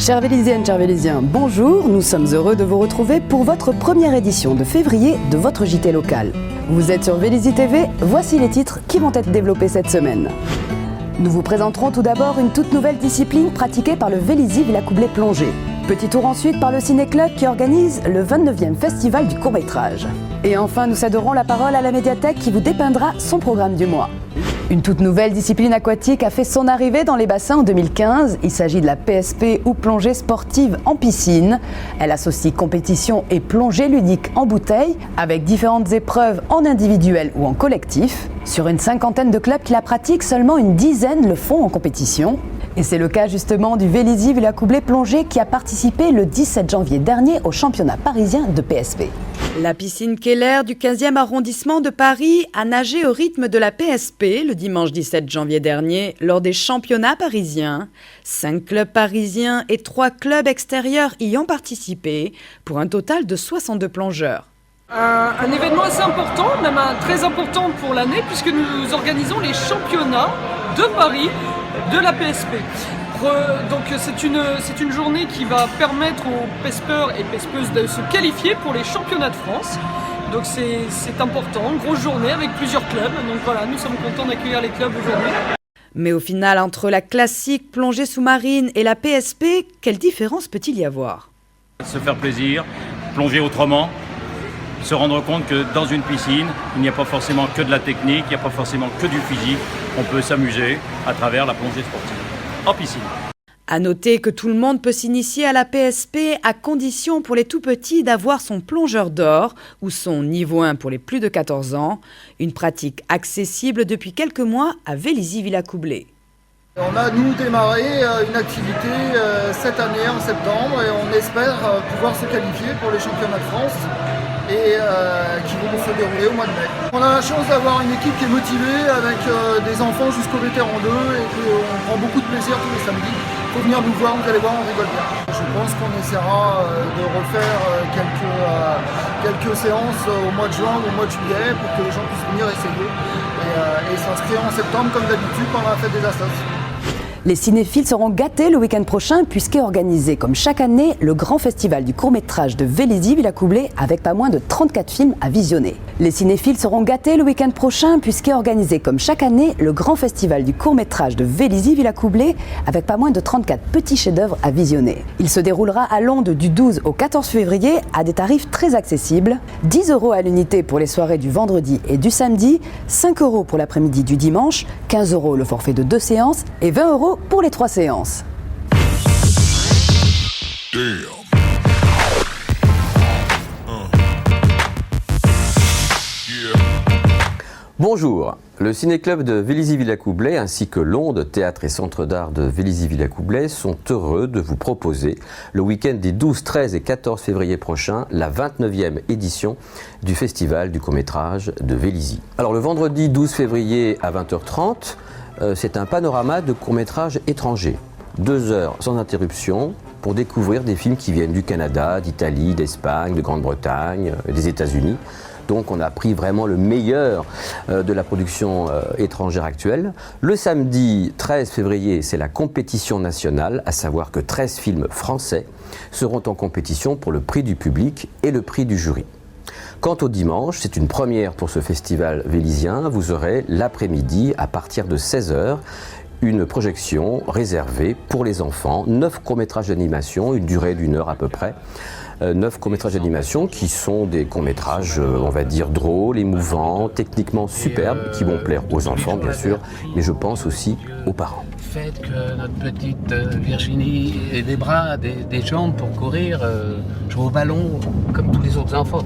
Chères Véliziennes, chers Véliziens, bonjour, nous sommes heureux de vous retrouver pour votre première édition de février de votre JT local. Vous êtes sur Vélizy TV, voici les titres qui vont être développés cette semaine. Nous vous présenterons tout d'abord une toute nouvelle discipline pratiquée par le Vélizy Villacoublay Plongée. Petit tour ensuite par le Ciné-Club qui organise le 29e Festival du court-métrage. Et enfin, nous céderons la parole à la médiathèque qui vous dépeindra son programme du mois. Une toute nouvelle discipline aquatique a fait son arrivée dans les bassins en 2015. Il s'agit de la PSP ou plongée sportive en piscine. Elle associe compétition et plongée ludique en bouteille avec différentes épreuves en individuel ou en collectif. Sur une cinquantaine de clubs qui la pratiquent, seulement une dizaine le font en compétition. Et c'est le cas justement du Vélizy Villacoublay Plongée qui a participé le 17 janvier dernier au championnat parisien de PSP. La piscine Keller du 15e arrondissement de Paris a nagé au rythme de la PSP le dimanche 17 janvier dernier lors des championnats parisiens. 5 clubs parisiens et 3 clubs extérieurs y ont participé pour un total de 62 plongeurs. Un événement assez important, même très important pour l'année, puisque nous organisons les championnats de Paris de la PSP. Donc c'est une journée qui va permettre aux pespeurs et pespeuses de se qualifier pour les championnats de France. Donc c'est important, grosse journée avec plusieurs clubs. Donc voilà, nous sommes contents d'accueillir les clubs aujourd'hui. Mais au final, entre la classique plongée sous-marine et la PSP, quelle différence peut-il y avoir ? Se faire plaisir, plonger autrement, se rendre compte que dans une piscine, il n'y a pas forcément que de la technique, il n'y a pas forcément que du physique. On peut s'amuser à travers la plongée sportive en piscine. À noter que tout le monde peut s'initier à la PSP à condition pour les tout petits d'avoir son plongeur d'or ou son niveau 1 pour les plus de 14 ans. Une pratique accessible depuis quelques mois à Vélizy Villacoublay. On a, nous, démarré une activité cette année en septembre et on espère pouvoir se qualifier pour les championnats de France et qui vont se dérouler au mois de mai. On a la chance d'avoir une équipe qui est motivée avec des enfants jusqu'au vétéran 2 et qu'on prend beaucoup de plaisir tous les samedis. Il faut venir nous voir, vous allez voir, on rigole bien. Je pense qu'on essaiera de refaire quelques séances au mois de juin ou au mois de juillet pour que les gens puissent venir essayer et s'inscrire en septembre comme d'habitude pendant la fête des Assos. Les cinéphiles seront gâtés le week-end prochain puisqu'est organisé comme chaque année le grand festival du court-métrage de Vélizy Villacoublay avec pas moins de 34 films à visionner. Les cinéphiles seront gâtés le week-end prochain puisqu'est organisé comme chaque année le grand festival du court-métrage de Vélizy Villacoublay avec pas moins de 34 petits chefs-d'œuvre à visionner. Il se déroulera à Londe du 12 au 14 février à des tarifs très accessibles. 10 € à l'unité pour les soirées du vendredi et du samedi, 5 € pour l'après-midi du dimanche, 15 € le forfait de 2 séances et 20 € pour les 3 séances. Bonjour, le Ciné-Club de Vélizy Villacoublay ainsi que Londe, théâtre et centre d'art de Vélizy Villacoublay sont heureux de vous proposer le week-end des 12, 13 et 14 février prochains la 29e édition du Festival du court-métrage de Vélizy. Alors le vendredi 12 février à 20h30, c'est un panorama de courts-métrages étrangers. 2 heures sans interruption pour découvrir des films qui viennent du Canada, d'Italie, d'Espagne, de Grande-Bretagne, des États-Unis. Donc on a pris vraiment le meilleur de la production étrangère actuelle. Le samedi 13 février, c'est la compétition nationale, à savoir que 13 films français seront en compétition pour le prix du public et le prix du jury. Quant au dimanche, c'est une première pour ce festival vélizien. Vous aurez l'après-midi, à partir de 16h, une projection réservée pour les enfants. 9 courts-métrages d'animation, une durée d'1 heure à peu près. 9 courts-métrages d'animation qui sont des courts-métrages, on va dire, drôles, émouvants, techniquement superbes, qui vont plaire aux enfants, bien sûr, mais je pense aussi aux parents. Faites que notre petite Virginie ait des bras, des jambes pour courir, jouer au ballon, comme tous les autres enfants.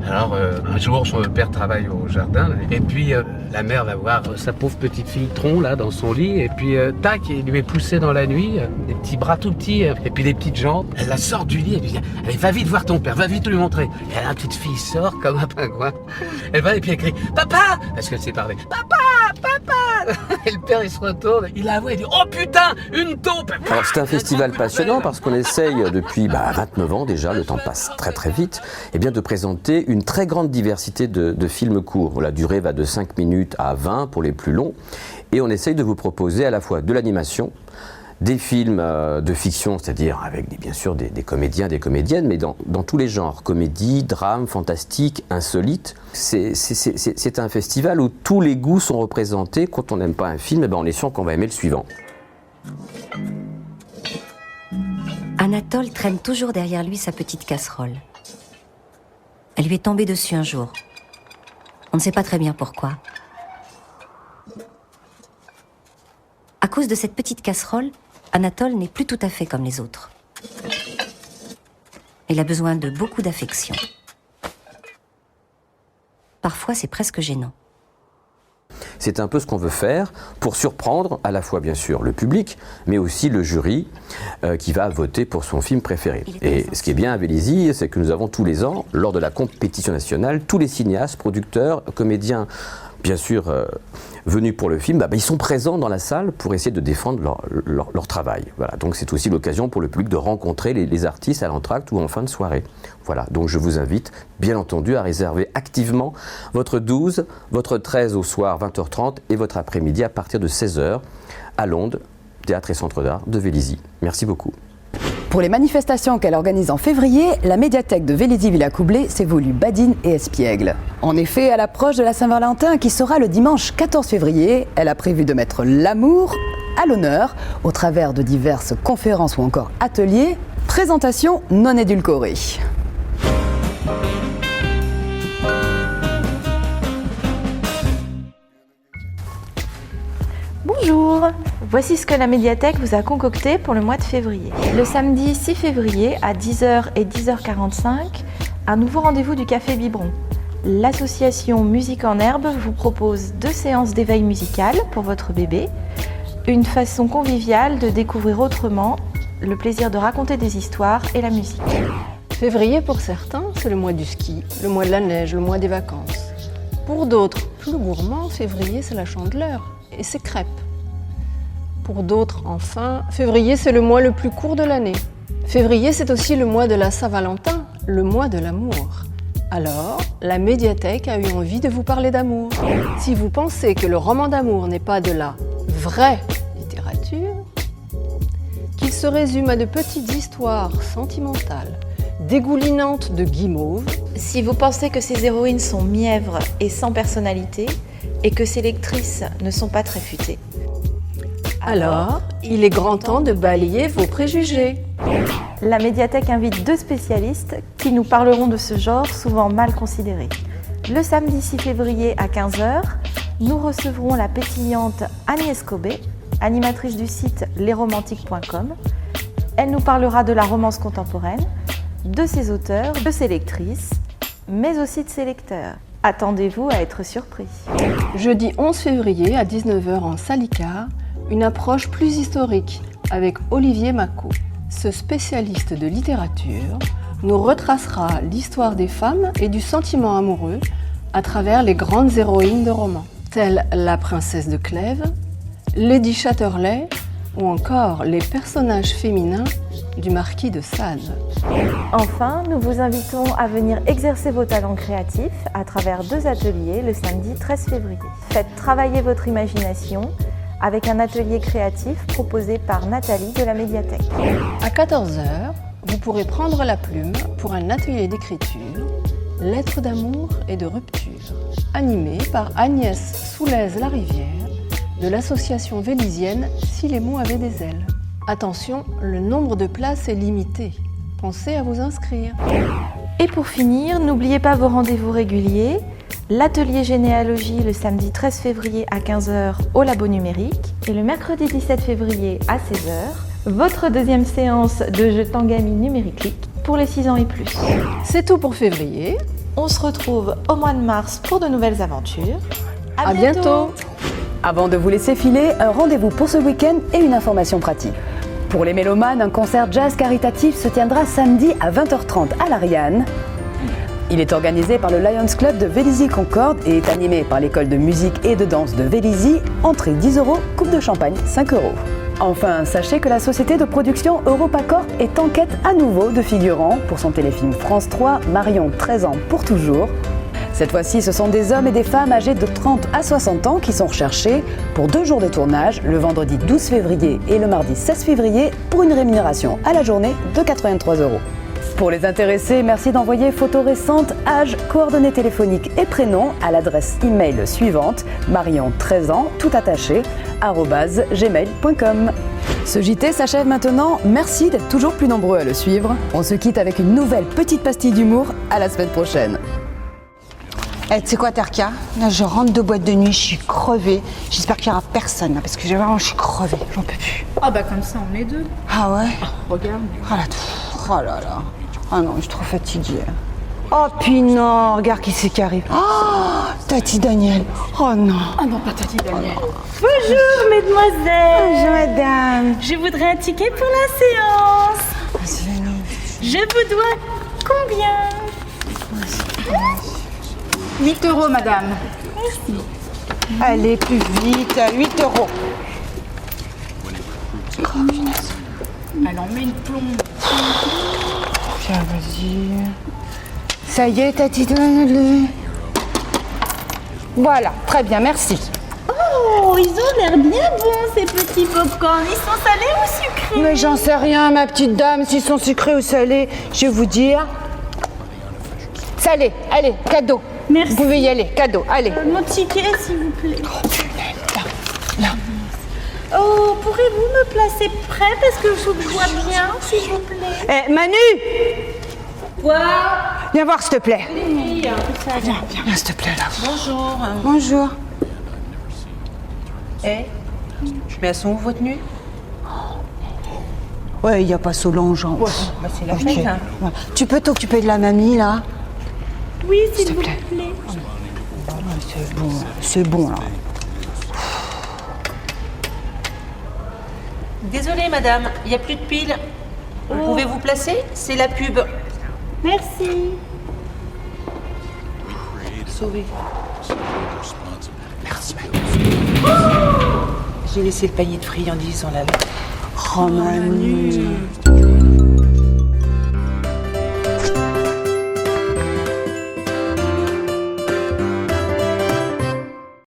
Alors, un jour, son père travaille au jardin, et puis la mère va voir sa pauvre petite fille tronc, là, dans son lit, et puis, tac, il lui est poussé dans la nuit, des petits bras tout petits, et puis des petites jambes. Elle la sort du lit, elle lui dit, allez, va vite voir ton père, va vite lui montrer. Et la petite fille sort comme un pingouin. Elle va, et puis elle crie, papa! Parce qu'elle sait parler. Papa! Papa! Et le père, il se retourne, il la voit, il dit, oh putain, une taupe! Alors c'est un festival passionnant parce qu'on essaye depuis 29 ans déjà, le temps passe très très vite, et bien de présenter une très grande diversité de films courts. La durée va de 5 minutes à 20 pour les plus longs, et on essaye de vous proposer à la fois de l'animation, des films de fiction, c'est-à-dire avec bien sûr des comédiens, des comédiennes, mais dans tous les genres, comédie, drame, fantastique, insolite. C'est un festival où tous les goûts sont représentés. Quand on n'aime pas un film, on est sûr qu'on va aimer le suivant. Anatole traîne toujours derrière lui sa petite casserole. Elle lui est tombée dessus un jour. On ne sait pas très bien pourquoi. À cause de cette petite casserole, Anatole n'est plus tout à fait comme les autres. Il a besoin de beaucoup d'affection. Parfois, c'est presque gênant. C'est un peu ce qu'on veut faire pour surprendre à la fois bien sûr le public, mais aussi le jury qui va voter pour son film préféré. Et ce qui est bien à Vélizy, c'est que nous avons tous les ans, lors de la compétition nationale, tous les cinéastes, producteurs, comédiens, bien sûr venus pour le film, ils sont présents dans la salle pour essayer de défendre leur travail. Voilà. Donc c'est aussi l'occasion pour le public de rencontrer les artistes à l'entracte ou en fin de soirée. Voilà. Donc je vous invite, bien entendu, à réserver activement votre 12, votre 13 au soir 20h30 et votre après-midi à partir de 16h à Londres, Théâtre et Centre d'Art de Vélizy. Merci beaucoup. Pour les manifestations qu'elle organise en février, la médiathèque de Vélizy-Villacoublay s'est voulu badine et espiègle. En effet, à l'approche de la Saint-Valentin, qui sera le dimanche 14 février, elle a prévu de mettre l'amour à l'honneur au travers de diverses conférences ou encore ateliers, présentations non édulcorées. Bonjour, voici ce que la médiathèque vous a concocté pour le mois de février. Le samedi 6 février à 10h et 10h45, un nouveau rendez-vous du Café Biberon. L'association Musique en Herbe vous propose 2 séances d'éveil musical pour votre bébé, une façon conviviale de découvrir autrement le plaisir de raconter des histoires et la musique. Février pour certains, c'est le mois du ski, le mois de la neige, le mois des vacances. Pour d'autres, plus gourmands, février c'est la Chandeleur et ses crêpes. Pour d'autres, enfin, février c'est le mois le plus court de l'année. Février c'est aussi le mois de la Saint-Valentin, le mois de l'amour. Alors, la médiathèque a eu envie de vous parler d'amour. Si vous pensez que le roman d'amour n'est pas de la vraie littérature, qu'il se résume à de petites histoires sentimentales, dégoulinantes de guimauve, Si vous pensez que ces héroïnes sont mièvres et sans personnalité, et que ces lectrices ne sont pas très futées, alors il est grand temps de balayer vos préjugés. la médiathèque invite 2 spécialistes qui nous parleront de ce genre souvent mal considéré. Le samedi 6 février à 15h, nous recevrons la pétillante Agnès Cobé, animatrice du site lesromantiques.com. Elle nous parlera de la romance contemporaine, de ses auteurs, de ses lectrices, mais aussi de ses lecteurs. Attendez-vous à être surpris. Jeudi 11 février à 19h en Salicar, une approche plus historique avec Olivier Macot. Ce spécialiste de littérature nous retracera l'histoire des femmes et du sentiment amoureux à travers les grandes héroïnes de romans, telles la princesse de Clèves, Lady Chatterley ou encore les personnages féminins du marquis de Sade. Enfin, nous vous invitons à venir exercer vos talents créatifs à travers 2 ateliers le samedi 13 février. Faites travailler votre imagination avec un atelier créatif proposé par Nathalie de la médiathèque. À 14h, vous pourrez prendre la plume pour un atelier d'écriture, lettres d'amour et de rupture, animé par Agnès Soulaise-Larivière de l'association vélizienne Si les mots avaient des ailes. Attention, le nombre de places est limité. Pensez à vous inscrire. Et pour finir, n'oubliez pas vos rendez-vous réguliers. L'atelier généalogie le samedi 13 février à 15h au Labo Numérique et le mercredi 17 février à 16h, votre 2e séance de jeu Tangami numérique pour les 6 ans et plus. C'est tout pour février. On se retrouve au mois de mars pour de nouvelles aventures. À bientôt. Avant de vous laisser filer, un rendez-vous pour ce week-end et une information pratique. Pour les mélomanes, un concert jazz caritatif se tiendra samedi à 20h30 à l'Ariane. Il est organisé par le Lions Club de Vélizy-Concorde et est animé par l'école de musique et de danse de Vélizy. Entrée 10 €, coupe de champagne 5 €. Enfin, sachez que la société de production EuropaCorp est en quête à nouveau de figurants pour son téléfilm France 3, Marion 13 ans pour toujours. Cette fois-ci, ce sont des hommes et des femmes âgés de 30 à 60 ans qui sont recherchés pour 2 jours de tournage, le vendredi 12 février et le mardi 16 février, pour une rémunération à la journée de 83 €. Pour les intéressés, merci d'envoyer photos récentes, âge, coordonnées téléphoniques et prénoms à l'adresse email suivante, marion 13 ans, tout attaché, @gmail.com. Ce JT s'achève maintenant. Merci d'être toujours plus nombreux à le suivre. On se quitte avec une nouvelle petite pastille d'humour. À la semaine prochaine. Eh, tu sais quoi, Terka? Là, je rentre de boîte de nuit, je suis crevée. J'espère qu'il n'y aura personne, là, parce que je suis crevée, j'en peux plus. Ah bah comme ça, on est deux. Ah ouais? Regarde. Oh là là. Ah non, je suis trop fatiguée. Oh puis non, regarde qui c'est qui arrive. Oh, Tati Daniel. Oh non. Ah non, pas Tati Daniel. Bonjour mesdemoiselles. Bonjour madame. Je voudrais un ticket pour la séance. Je vous dois combien? 8 € madame. Merci. Allez, plus vite, 8 €. Elle en met une plombe. Tiens, vas-y. Ça y est, Tati Daniel. Voilà, très bien, merci. Oh, ils ont l'air bien bons ces petits pop-corn. Ils sont salés ou sucrés? Mais j'en sais rien, ma petite dame, s'ils sont sucrés ou salés. Je vais vous dire. Salés, allez, cadeau. Merci. Vous pouvez y aller, cadeau, allez. Mon ticket, s'il vous plaît. Oh, pourrez-vous me placer près parce que faut que je vois bien, s'il vous plaît. Eh, Manu! Quoi? Viens voir, s'il te plaît. Viens, Viens, s'il te plaît, là. Bonjour. Bonjour. Eh, mais elles sont où vos tenues? Ouais, il n'y a pas Solange. Hein. Bah, c'est la Ok. fête, hein. Ouais. Tu peux t'occuper de la mamie, là? Oui, s'il vous plaît. C'est bon, là. Désolée, madame, il n'y a plus de piles. Vous pouvez vous placer? C'est la pub. Merci. Sauvé. Merci, J'ai laissé le panier de friandises en la lettre. Oh, Manu.